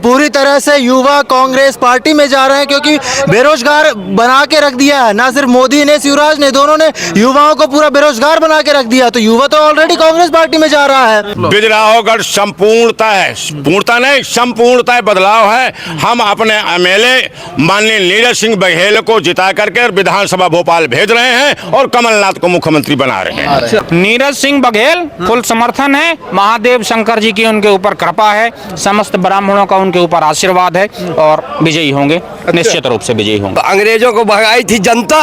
पूरी तरह से युवा कांग्रेस पार्टी में जा रहे हैं, क्योंकि बेरोजगार बना के रख दिया है। ना सिर्फ मोदी ने, शिवराज ने, दोनों ने युवाओं को पूरा बेरोजगार बना के रख दिया, तो युवा तो ऑलरेडी कांग्रेस पार्टी में जा रहा है। बिजरावगढ़ संपूर्णता है, पूर्णता नहीं संपूर्णता बदलाव है। हम अपने एमएलए माननीय नीरज सिंह बघेल को जिता करके विधानसभा भोपाल भेज रहे हैं और कमलनाथ को मुख्यमंत्री बना रहे हैं। नीरज सिंह बघेल फुल समर्थन है। महादेव शंकर जी की उनके ऊपर कृपा है, समस्त ब्राह्मणों का उनके ऊपर आशीर्वाद है और विजयी होंगे, निश्चित रूप से विजयी होंगे। अंग्रेजों को भगाई थी जनता,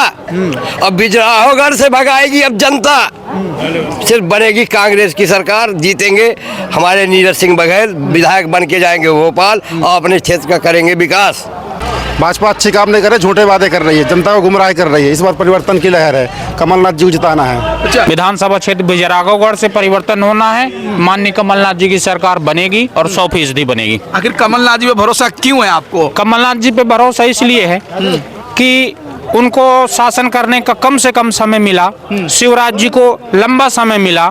अब बिजरावगढ़ से भगाएगी अब जनता। सिर्फ बनेगी कांग्रेस की सरकार, जीतेंगे हमारे नीरज सिंह बघेल, विधायक बन के जाएंगे भोपाल और अपने क्षेत्र का करेंगे विकास। भाजपा अच्छी काम नहीं कर रही, झूठे वादे कर रही है, जनता को गुमराह कर रही है। इस बार परिवर्तन की लहर है, कमलनाथ जी को जिताना है। विधानसभा क्षेत्र बिजरावगढ़ से परिवर्तन होना है, माननीय कमलनाथ जी की सरकार बनेगी और 100% बनेगी। आखिर कमलनाथ जी पे भरोसा क्यों है आपको? कमलनाथ जी पे भरोसा इसलिए है कि उनको शासन करने का कम से कम समय मिला, शिवराज जी को लंबा समय मिला,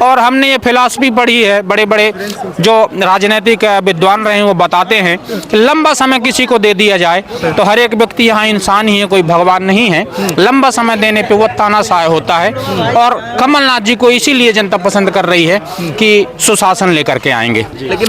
और हमने ये फिलॉसफी पढ़ी है, बड़े बड़े जो राजनीतिक विद्वान रहे हैं वो बताते हैं कि लंबा समय किसी को दे दिया जाए तो हर एक व्यक्ति यहाँ इंसान ही है, कोई भगवान नहीं है। लंबा समय देने पे वो तानाशाह होता है, और कमलनाथ जी को इसीलिए जनता पसंद कर रही है कि सुशासन लेकर के आएंगे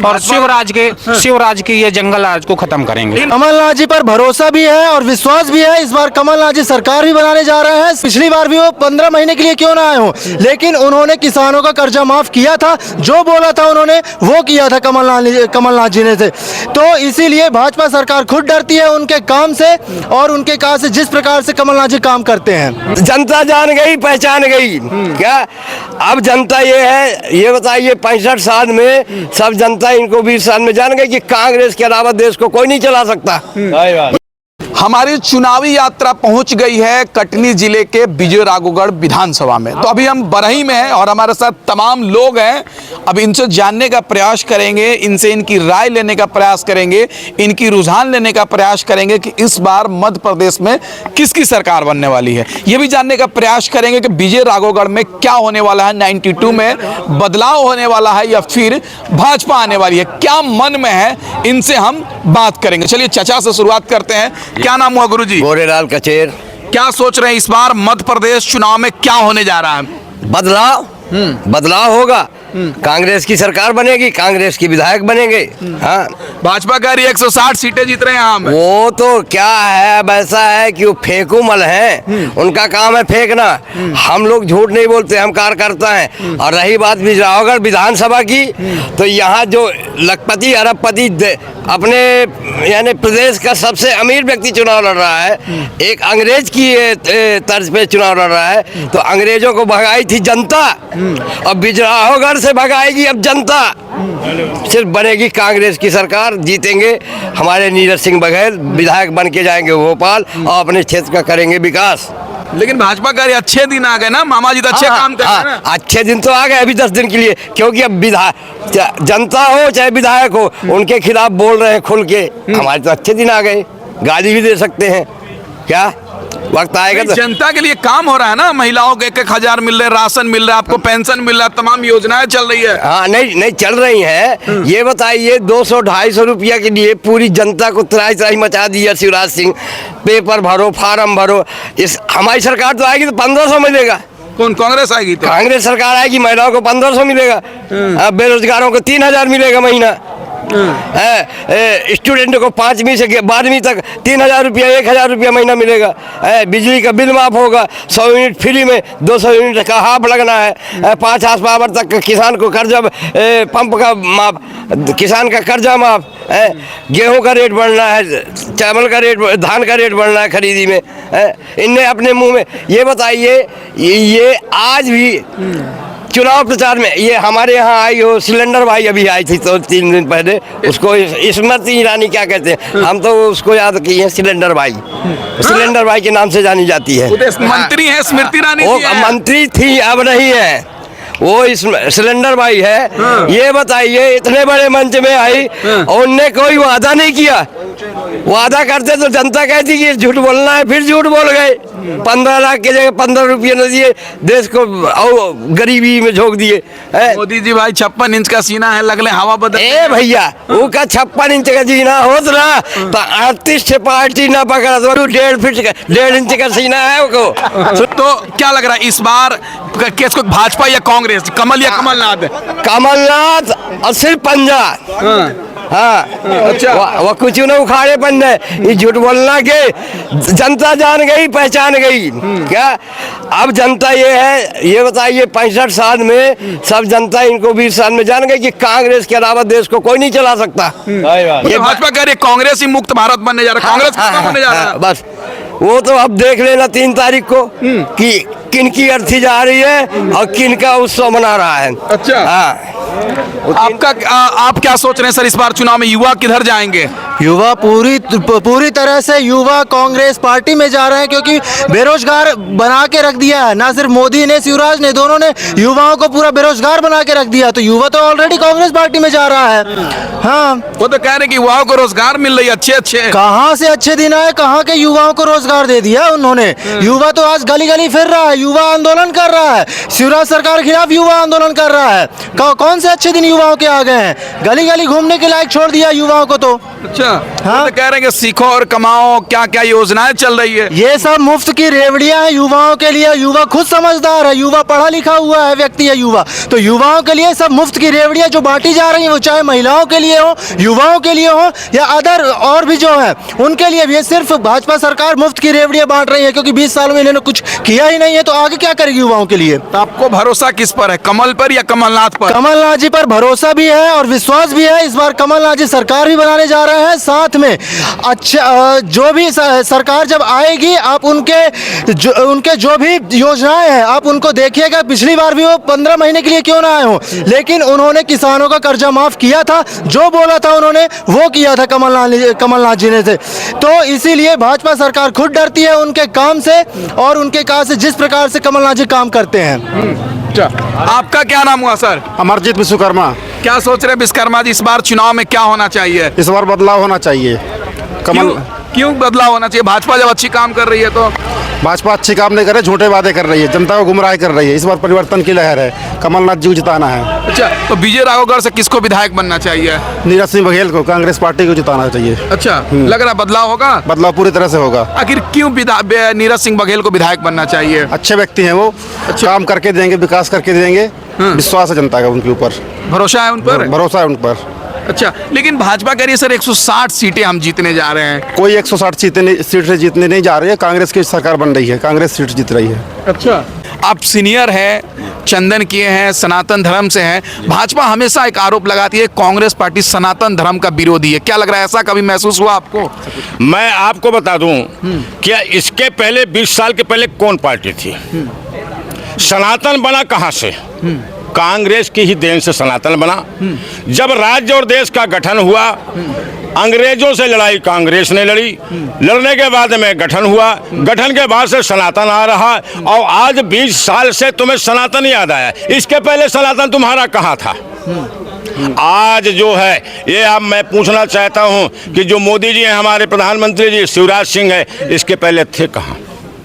और शिवराज की ये जंगल राज को खत्म करेंगे। कमलनाथ जी पर भरोसा भी है और विश्वास भी है। इस बार कमलनाथ जी सरकार भी बनाने जा रहे हैं। पिछली बार भी वो 15 महीने के लिए क्यों ना आए हो, लेकिन उन्होंने किसानों का कर्जा माफ किया था, जो बोला था उन्होंने वो किया था कमलनाथ जी ने से। तो इसीलिए भाजपा सरकार खुद डरती है उनके काम से और उनके काम से, जिस प्रकार से कमलनाथ जी काम करते हैं। जनता जान गई, पहचान गई। क्या अब जनता ये है, ये बताइए 65 साल में सब जनता इनको 20 साल में जान गई कि कांग्रेस के अलावा देश को कोई नहीं चला सकता। हमारी चुनावी यात्रा पहुंच गई है कटनी जिले के बिजरावगढ़ विधानसभा में। तो अभी हम बरही में हैं और हमारे साथ तमाम लोग हैं। अब इनसे जानने का प्रयास करेंगे, इनसे इनकी राय लेने का प्रयास करेंगे, इनकी रुझान लेने का प्रयास करेंगे कि इस बार मध्य प्रदेश में किसकी सरकार बनने वाली है। ये भी जानने का प्रयास करेंगे कि बिजरावगढ़ में क्या होने वाला है, 92 में बदलाव होने वाला है या फिर भाजपा आने वाली है, क्या मन में है, इनसे हम बात करेंगे। चलिए चचा से शुरुआत करते हैं। क्या नाम हुआ गुरुजी? गोरेलाल कचेर। क्या सोच रहे हैं इस बार मध्य प्रदेश चुनाव में क्या होने जा रहा है? बदलाव होगा, कांग्रेस की सरकार बनेगी, कांग्रेस की विधायक बनेंगे। हाँ, भाजपा कह रही है 160 सीटें जीत रहे हैं हम। वो तो क्या है, वैसा है कि वो फेंकूमल है, उनका काम है फेंकना। हम लोग झूठ नहीं बोलते, हम कार्यकर्ता हैं। और रही बात बिजरावगढ़ विधानसभा की, तो यहाँ जो लखपति अरबपति अपने यानी प्रदेश का सबसे अमीर व्यक्ति चुनाव लड़ रहा है, एक अंग्रेज की तर्ज पे चुनाव लड़ रहा है। तो अंग्रेजों को भगाई थी जनता, अब बिजरावगढ़ से भगाएगी अब जनता। सिर्फ बनेगी कांग्रेस की सरकार, जीतेंगे हमारे नीरज सिंह बघेल, विधायक बन के जाएंगे भोपाल और अपने क्षेत्र का करेंगे विकास। लेकिन भाजपा का अच्छे दिन आ गए ना, मामा जी तो अच्छे काम कर रहे हैं ना। अच्छे दिन तो आ गए अभी 10 दिन के लिए, क्योंकि अब जनता हो चाहे विधायक हो उनके खिलाफ बोल रहे हैं खुल के। हमारे तो अच्छे दिन आ गए, गाली भी दे सकते हैं, क्या वक्त आएगा तो जनता के लिए काम हो रहा है ना। महिलाओं को 1-1 हजार मिल रहे, राशन मिल रहा है, आपको पेंशन मिल रहा है, तमाम योजनाएं चल रही है। हाँ, नहीं चल रही है। ये बताइए 200-250 रुपया के लिए पूरी जनता को त्राही मचा दिया शिवराज सिंह। पेपर भरो, फार्म भरो। इस हमारी सरकार तो आएगी तो 1500 मिलेगा। कौन कांग्रेस आएगी? तो कांग्रेस सरकार आएगी, महिलाओं को 1500 मिलेगा, बेरोजगारों को 3000 मिलेगा महीना, स्टूडेंट को 5वीं से 12वीं तक 3000 रुपया, 1000 रुपया महीना मिलेगा। बिजली का बिल माफ होगा, 100 यूनिट फ्री में, 200 यूनिट का हाफ लगना है। 5 हार्स पावर तक किसान को कर्जा, पंप का माफ, किसान का कर्जा माफ। गेहूं का रेट बढ़ना है, चावल का रेट, धान का रेट बढ़ना है खरीदी में। इनने अपने मुंह में ये बताइए, ये आज भी चुनाव प्रचार में ये हमारे यहाँ आई हो सिलेंडर भाई, अभी आई थी तो 3 दिन पहले, उसको स्मृति ईरानी क्या कहते हैं, हम तो उसको याद किए सिलेंडर भाई। सिलेंडर भाई के नाम से जानी जाती है। मंत्री है स्मृति ईरानी, वो मंत्री थी, अब नहीं है, वो सिलेंडर भाई है। ये बताइए इतने बड़े मंच में आई और उनने कोई वादा नहीं किया। वादा करते तो जनता कहती कि झूठ बोलना है, फिर झूठ बोल गए। 15 लाख की जगह 15 रुपये न दिए, देश को और गरीबी में झोंक दिए हैं। मोदी जी भाई 56 इंच का सीना है, लगले हवा बदल। ए भैया वो का 56 इंच का जीना होत ना तो 38 से पार्टी ना पकड़ा तो 1.5 इंच का सीना है वो। तो क्या लग रहा है इस बार किसको, भाजपा या कांग्रेस, कमल या कमलनाथ? कमलनाथ और सिर्फ पंजा। हाँ अच्छा। वो कुछ न उखाड़े पंडे, ये झूठ बोलना के जनता जान गई, पहचान गई। क्या अब जनता ये है, ये बताइए 65 साल में सब जनता इनको 20 साल में जान गई कि कांग्रेस के अलावा देश को कोई नहीं चला सकता। ये भाजपा कह रही है कांग्रेस ही मुक्त भारत बनने जा रहा है, कांग्रेस किसका बनने जा रहा है? बस वो तो अब देख लेना 3 तारीख को कि किन की अर्थी जा रही है और किन का उत्सव मना रहा है। अच्छा। हाँ। आप क्या सोच रहे हैं सर, इस बार चुनाव में युवा किधर जाएंगे? युवा पूरी तरह से युवा कांग्रेस पार्टी में जा रहे हैं, क्योंकि बेरोजगार बना के रख दिया है। ना सिर्फ मोदी ने, शिवराज ने, दोनों ने युवाओं को पूरा बेरोजगार बना के रख दिया, तो युवा तो ऑलरेडी कांग्रेस पार्टी में जा रहा है। हाँ, वो तो कह रहे हैं कि युवाओं को रोजगार मिल रही है अच्छे। कहाँ से अच्छे दिन आए, कहाँ के युवाओं को रोजगार दे दिया उन्होंने। युवा तो आज गली गली फिर रहा है, युवा आंदोलन कर रहा है, शिवराज सरकार के खिलाफ युवा आंदोलन कर रहा है। कौन से अच्छे दिन युवाओं के आ गए हैं? गली गली घूमने के लायक छोड़ दिया युवाओं को तो। अच्छा। हाँ। तो कह रहे हैं कि सीखो और कमाओ, क्या क्या योजनाएं चल रही है? ये सब मुफ्त की रेवड़ियां हैं युवाओं के लिए। युवा खुद समझदार है, युवा पढ़ा लिखा हुआ है व्यक्ति है युवा, तो युवाओं के लिए सब मुफ्त की रेवड़ियां जो बांटी जा रही हैं, वो चाहे महिलाओं के लिए हो, युवाओं के लिए हो, या अदर और भी जो है उनके लिए भी। ये सिर्फ भाजपा सरकार मुफ्त की रेवड़ियां बांट रही है, क्योंकि 20 साल में इन्होंने कुछ किया ही नहीं है, तो आगे क्या करेगी युवाओं के लिए? तो आपको भरोसा किस पर है, कमल पर या कमलनाथ पर? कमलनाथ जी पर भरोसा भी है और विश्वास भी है। इस बार कमलनाथ जी सरकार भी बनाने जा रहे हैं। साथ में अच्छा जो भी सरकार जब आएगी, आप उनके जो भी योजनाएं हैं आप उनको देखिएगा। पिछली बार भी वो 15 महीने के लिए क्यों ना आए हो, लेकिन उन्होंने किसानों का कर्जा माफ किया था। जो बोला था उन्होंने वो किया था कमलनाथ जी ने से। तो इसीलिए भाजपा सरकार खुद डरती है उनके काम से और उनके काम से, जिस प्रकार से कमलनाथ जी काम करते हैं। आपका क्या नाम हुआ सर? अमरजीत विश्वकर्मा। क्या सोच रहे हैं विश्वकर्मा जी, इस बार चुनाव में क्या होना चाहिए? इस बार बदलाव होना चाहिए। क्यों बदलाव होना चाहिए? भाजपा जब अच्छी काम कर रही है तो। भाजपा अच्छी काम नहीं कर रही, झूठे वादे कर रही है, जनता को गुमराह कर रही है। इस बार परिवर्तन की लहर है, कमलनाथ जी को जिताना है। अच्छा, तो विजय राघवगढ़ से किसको विधायक बनना चाहिए? नीरज सिंह बघेल को, कांग्रेस पार्टी को जिताना चाहिए। अच्छा, लग रहा है बदलाव होगा? बदलाव पूरी तरह से होगा। आखिर क्यों नीरज सिंह बघेल को विधायक बनना चाहिए? अच्छे व्यक्ति हैं वो, काम करके देंगे, विकास करके देंगे। विश्वास है जनता का उनके ऊपर, भरोसा है उन पर? भरोसा है उन पर। अच्छा, लेकिन भाजपा कह रही है सर 160 सीटें हम जीतने जा रहे हैं। कोई 160 सीट से जीतने नहीं जा रही है, कांग्रेस की सरकार बन रही है, कांग्रेस सीट जीत रही है। अच्छा, आप सीनियर हैं, चंदन किए हैं, सनातन धर्म से हैं। भाजपा हमेशा एक आरोप लगाती है कांग्रेस पार्टी सनातन धर्म का विरोधी है, क्या लग रहा है ऐसा कभी महसूस हुआ आपको? मैं आपको बता दूं क्या इसके पहले 20 साल के पहले कौन पार्टी थी? सनातन बना कहां से? कांग्रेस की ही देन से सनातन बना। जब राज्य और देश का गठन हुआ, अंग्रेजों से लड़ाई कांग्रेस ने लड़ी, लड़ने के बाद में गठन हुआ, गठन के बाद से सनातन आ रहा, और आज 20 साल से तुम्हें सनातन याद आया। इसके पहले सनातन तुम्हारा कहाँ था? आज जो है ये अब मैं पूछना चाहता हूँ कि जो मोदी जी हैं, हमारे प्रधानमंत्री जी शिवराज सिंह है, इसके पहले थे कहाँ?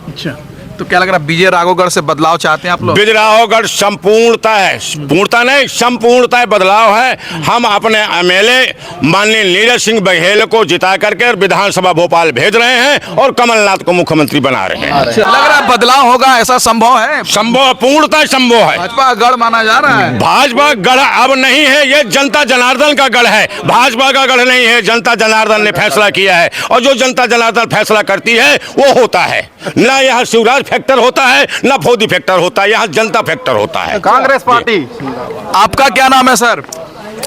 अच्छा, तो क्या लग रहा है विजय राघवगढ़ से बदलाव चाहते हैं आप लोग? विजय राघवगढ़ संपूर्णता है, पूर्णता नहीं संपूर्णता बदलाव है। हम अपने एमएलए माननीय नीरज सिंह बघेल को जिता करके विधानसभा भोपाल भेज रहे हैं और कमलनाथ को मुख्यमंत्री बना रहे हैं। लग रहा है बदलाव होगा, ऐसा संभव है? संभव, पूर्णता संभव है। भाजपा गढ़ माना जा रहा है। भाजपा गढ़ अब नहीं है, ये जनता जनार्दन का गढ़ है, भाजपा का गढ़ नहीं है। जनता जनार्दन ने फैसला किया है और जो जनता जनार्दन फैसला करती है वो होता है। ना यहाँ शिवराज फैक्टर होता है, ना फोदी फैक्टर होता है, यहाँ जनता फैक्टर होता है। कांग्रेस पार्टी। आपका क्या नाम है सर?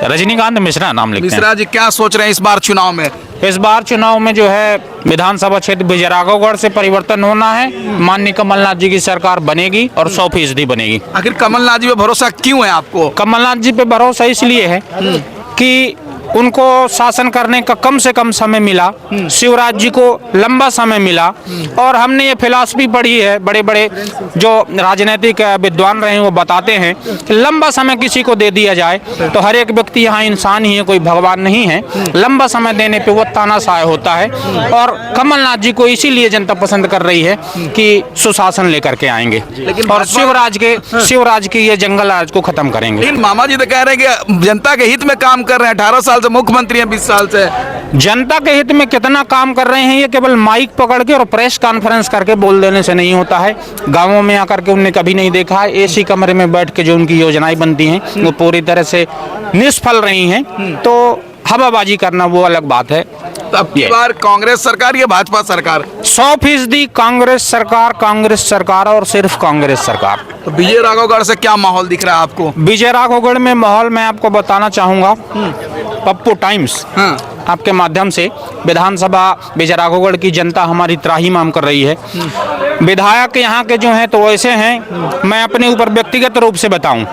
रजनीकांत मिश्रा नाम लिखते हैं। मिश्रा जी, क्या सोच रहे हैं इस बार चुनाव में? इस बार चुनाव में जो है विधानसभा क्षेत्र विजय राघवगढ़ से परिवर्तन होना है। माननीय कमलनाथ जी की सरकार बनेगी और 100% बनेगी। आखिर कमलनाथ जी पे भरोसा क्यों है आपको? कमलनाथ जी पे भरोसा इसलिए है कि उनको शासन करने का कम से कम समय मिला, शिवराज जी को लंबा समय मिला, और हमने ये फिलॉसफी पढ़ी है, बड़े बड़े जो राजनीतिक विद्वान रहे हैं वो बताते हैं कि लंबा समय किसी को दे दिया जाए तो हर एक व्यक्ति यहाँ इंसान ही है, कोई भगवान नहीं है। लंबा समय देने पे वो तानाशाह होता है, और कमलनाथ जी को इसीलिए जनता पसंद कर रही है कि सुशासन लेकर के आएंगे और शिवराज के ये जंगल राज को खत्म करेंगे। लेकिन मामा जी तो कह रहे हैं कि जनता के हित में काम कर रहे हैं, 18 साल से मुख्यमंत्री हैं, 20 साल से। जनता के हित में कितना काम कर रहे हैं ये केवल माइक पकड़ के और प्रेस कॉन्फ्रेंस करके बोल देने से नहीं होता है। गांवों में आकर के उन्हें कभी नहीं देखा है। एसी कमरे में बैठ के जो उनकी योजनाएं बनती हैं वो पूरी तरह से निष्फल रही हैं। तो हवाबाजी करना वो अलग बात है। अब की बार कांग्रेस सरकार या भाजपा सरकार? 100% कांग्रेस सरकार और सिर्फ कांग्रेस सरकार। तो विजय राघवगढ़ से क्या माहौल दिख रहा है आपको? विजय राघवगढ़ में माहौल मैं आपको बताना चाहूंगा, पप्पू टाइम्स आपके माध्यम से विधानसभा विजय राघवगढ़ की जनता हमारी त्राहीमाम कर रही है। विधायक यहाँ के जो हैं तो ऐसे हैं, मैं अपने ऊपर व्यक्तिगत रूप से बताऊं,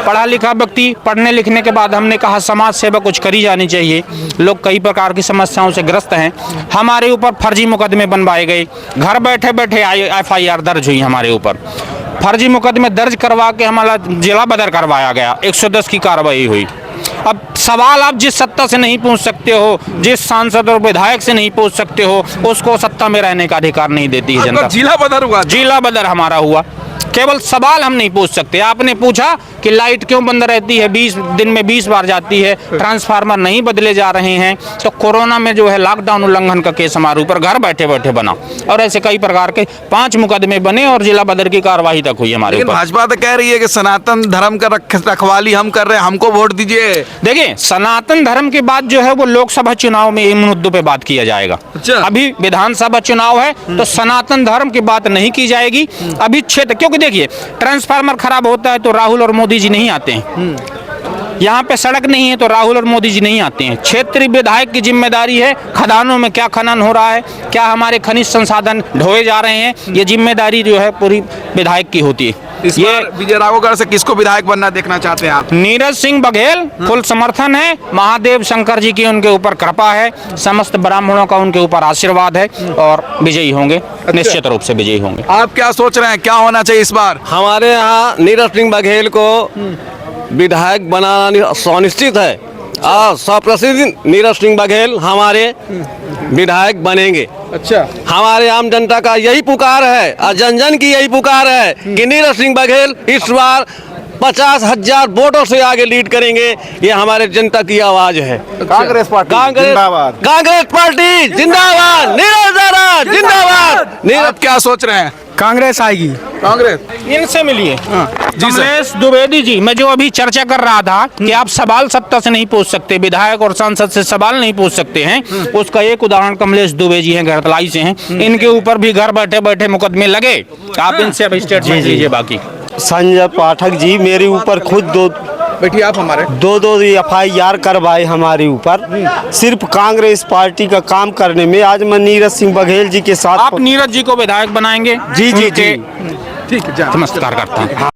पढ़ा लिखा व्यक्ति, पढ़ने लिखने के बाद हमने कहा समाज सेवा कुछ करी जानी चाहिए। लोग कई प्रकार की समस्याओं से ग्रस्त हैं, हमारे ऊपर फर्जी मुकदमे बनवाए गए, घर बैठे बैठे FIR दर्ज हुई हमारे ऊपर, फर्जी मुकदमे दर्ज करवा के हमारा जिला बदर करवाया गया, 110 की कार्रवाई हुई। अब सवाल आप जिस सत्ता से नहीं पूछ सकते हो, जिस सांसद और विधायक से नहीं पूछ सकते हो, उसको सत्ता में रहने का अधिकार नहीं देती है जनता। जिला बदर हुआ? जिला बदर हमारा हुआ। केवल सवाल हम नहीं पूछ सकते। आपने पूछा कि लाइट क्यों बंद रहती है, 20 दिन में 20 बार जाती है, ट्रांसफार्मर नहीं बदले जा रहे हैं, तो कोरोना में जो है लॉकडाउन उल्लंघन का केस हमारे ऊपर घर बैठे बैठे बना, और ऐसे कई प्रकार के 5 मुकदमे बने और जिला बदर की कार्यवाही तक हुई हमारे ऊपर। भाजपा तो कह रही है कि सनातन धर्म का रखवाली हम कर रहे हैं, हमको वोट दीजिए। देखिए, सनातन धर्म की बात जो है वो लोकसभा चुनाव में इन मुद्दों पे बात किया जाएगा। अभी विधानसभा चुनाव है तो सनातन धर्म की बात नहीं की जाएगी अभी क्षेत्र, क्योंकि देखिए ट्रांसफार्मर खराब होता है तो राहुल और मोदी जी नहीं आते हैं, यहाँ पे सड़क नहीं है तो राहुल और मोदी जी नहीं आते हैं। क्षेत्रीय विधायक की जिम्मेदारी है खदानों में क्या खनन हो रहा है, क्या हमारे खनिज संसाधन ढोए जा रहे हैं, ये जिम्मेदारी जो है पूरी विधायक की होती है। ये विजय राघवगढ़ से किसको विधायक बनना देखना चाहते हैं आप? नीरज सिंह बघेल फुल समर्थन है, महादेव शंकर जी की उनके ऊपर कृपा है, समस्त ब्राह्मणों का उनके ऊपर आशीर्वाद है और विजयी होंगे, निश्चित रूप से विजयी होंगे। आप क्या सोच रहे हैं, क्या होना चाहिए इस बार? हमारे यहाँ नीरज सिंह बघेल को विधायक बनाना सुनिश्चित है और 100% नीरज सिंह बघेल हमारे विधायक बनेंगे। अच्छा, हमारे आम जनता का यही पुकार है और जन जन की यही पुकार है कि नीरज सिंह बघेल इस बार 50,000 वोटों से आगे लीड करेंगे। ये हमारे जनता की आवाज है। कांग्रेस पार्टी जिंदाबाद, कांग्रेस पार्टी जिंदाबाद, नीरज जिंदाबाद। आप क्या सोच रहे हैं? कांग्रेस आएगी। कांग्रेस इनसे मिलिए जी सर। कमलेश द्विवेदी जी, मैं जो अभी चर्चा कर रहा था कि आप सवाल सत्ता से नहीं पूछ सकते, विधायक और सांसद से सवाल नहीं पूछ सकते हैं, उसका एक उदाहरण कमलेश द्विवेदी जी हैं, गढ़तलाई से हैं, इनके ऊपर भी घर बैठे बैठे मुकदमे लगे। आप इनसे अब स्टेटमेंट लीजिए। बाकी संजय पाठक जी मेरे ऊपर खुद बैठिए आप हमारे दो FIR करवाए हमारे ऊपर, सिर्फ कांग्रेस पार्टी का काम करने में। आज मैं नीरज सिंह बघेल जी के साथ। आप नीरज जी को विधायक बनाएंगे? जी जी जी, ठीक है, नमस्कार करता हूँ।